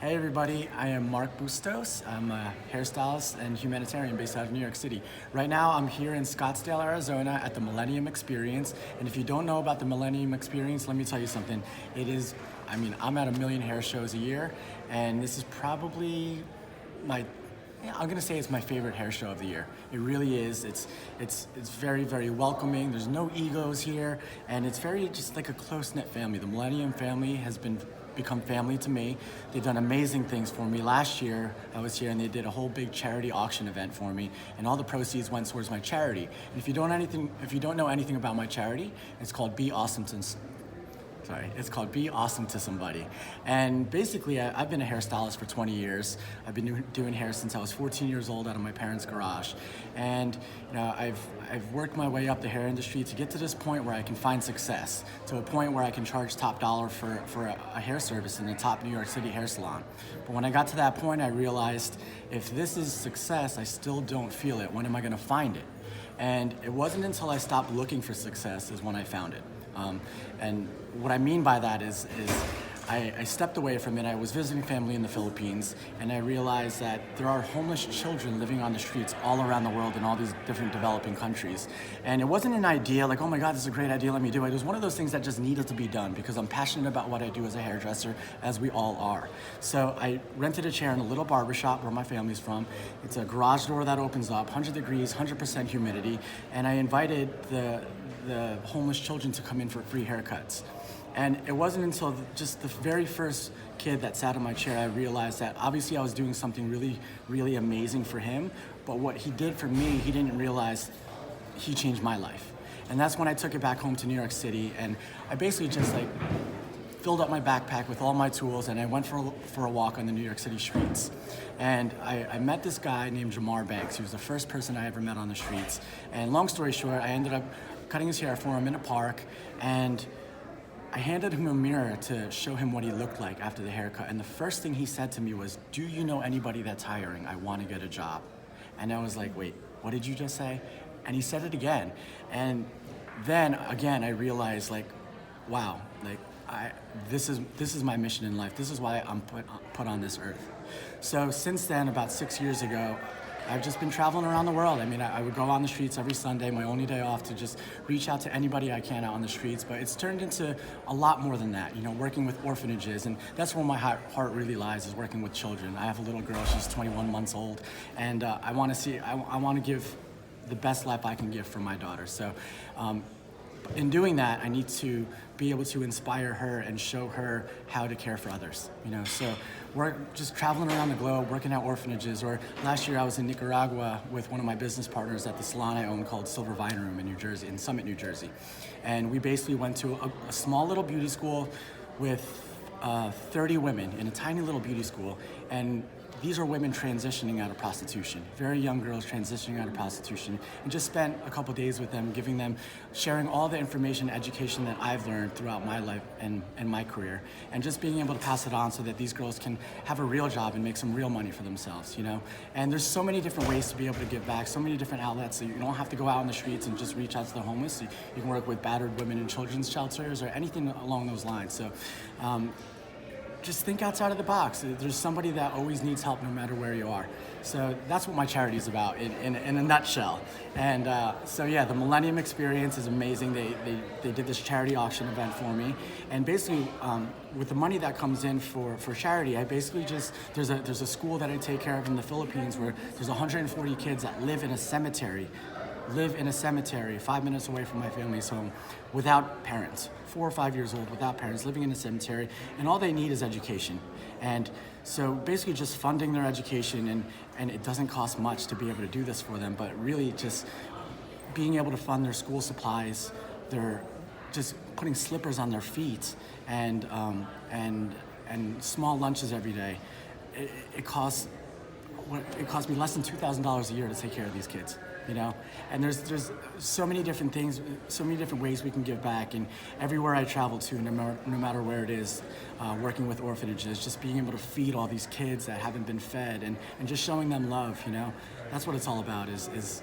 Hey everybody, I am Mark Bustos. I'm a hairstylist and humanitarian based out of New York City. Right now I'm here in Scottsdale, Arizona at the Millennium Experience. And if you don't know about the Millennium Experience, let me tell you something. I'm at 1 million hair shows a year, and this is probably I'm gonna say it's my favorite hair show of the year. It really is. It's very, very welcoming. There's no egos here, and it's very just like a close-knit family. The Millennium family has become family to me. They've done amazing things for me. Last year I was here and they did a whole big charity auction event for me, and all the proceeds went towards my charity. And if you don't know anything about my charity, it's called Be Awesome to Somebody. And basically, I've been a hairstylist for 20 years. I've been doing hair since I was 14 years old out of my parents' garage. And I've worked my way up the hair industry to get to this point where I can find success, to a point where I can charge top dollar for a hair service in the top New York City hair salon. But when I got to that point, I realized if this is success, I still don't feel it. When am I gonna find it? And it wasn't until I stopped looking for success is when I found it. And what I mean by that is I stepped away from it. I was visiting family in the Philippines, and I realized that there are homeless children living on the streets all around the world in all these different developing countries. And it wasn't an idea like, oh my God, this is a great idea, let me do it. It was one of those things that just needed to be done because I'm passionate about what I do as a hairdresser, as we all are. So I rented a chair in a little barbershop where my family's from. It's a garage door that opens up, 100 degrees, 100% humidity, and I invited the homeless children to come in for free haircuts. And it wasn't until just the very first kid that sat in my chair I realized that obviously I was doing something really, really amazing for him, but what he did for me, he didn't realize he changed my life. And that's when I took it back home to New York City, and I basically just filled up my backpack with all my tools, and I went for a walk on the New York City streets. And I met this guy named Jamar Banks. He was the first person I ever met on the streets. And long story short, I ended up cutting his hair for him in a park, and I handed him a mirror to show him what he looked like after the haircut. And the first thing he said to me was, "Do you know anybody that's hiring? I want to get a job." And I was like, wait, what did you just say? And he said it again. And then again, I realized wow, this is my mission in life. This is why I'm put on this earth. So since then, about 6 years ago, I've just been traveling around the world. I would go on the streets every Sunday, my only day off, to just reach out to anybody I can out on the streets. But it's turned into a lot more than that, working with orphanages. And that's where my heart really lies, is working with children. I have a little girl, she's 21 months old. And I want to give the best life I can give for my daughter. So in doing that, I need to be able to inspire her and show her how to care for others. So we're just traveling around the globe, working at orphanages. Or last year I was in Nicaragua with one of my business partners at the salon I own called Silver Vine Room in New Jersey, in Summit, New Jersey. And we basically went to a small little beauty school with 30 women in a tiny little beauty school. And these are women transitioning out of prostitution, very young girls transitioning out of prostitution, and just spent a couple days with them, sharing all the information, education that I've learned throughout my life and my career, and just being able to pass it on so that these girls can have a real job and make some real money for themselves, And there's so many different ways to be able to give back, so many different outlets, so you don't have to go out on the streets and just reach out to the homeless. You can work with battered women in children's shelters or anything along those lines. So just think outside of the box. There's somebody that always needs help no matter where you are. So that's what my charity is about in a nutshell. And so yeah, the Millennium Experience is amazing. They did this charity auction event for me. And basically, with the money that comes in for charity, I basically there's a school that I take care of in the Philippines where there's 140 kids that live in a cemetery 5 minutes away from my family's home, without parents, 4 or 5 years old, without parents, living in a cemetery, and all they need is education. And so basically just funding their education, and it doesn't cost much to be able to do this for them, but really just being able to fund their school supplies, they're just putting slippers on their feet, and small lunches every day. It costs me less than $2,000 a year to take care of these kids. And there's so many different things, so many different ways we can give back. And everywhere I travel to, no matter where it is, working with orphanages, just being able to feed all these kids that haven't been fed, and just showing them love, that's what it's all about, is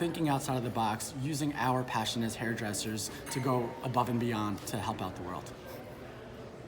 thinking outside of the box, using our passion as hairdressers to go above and beyond to help out the world.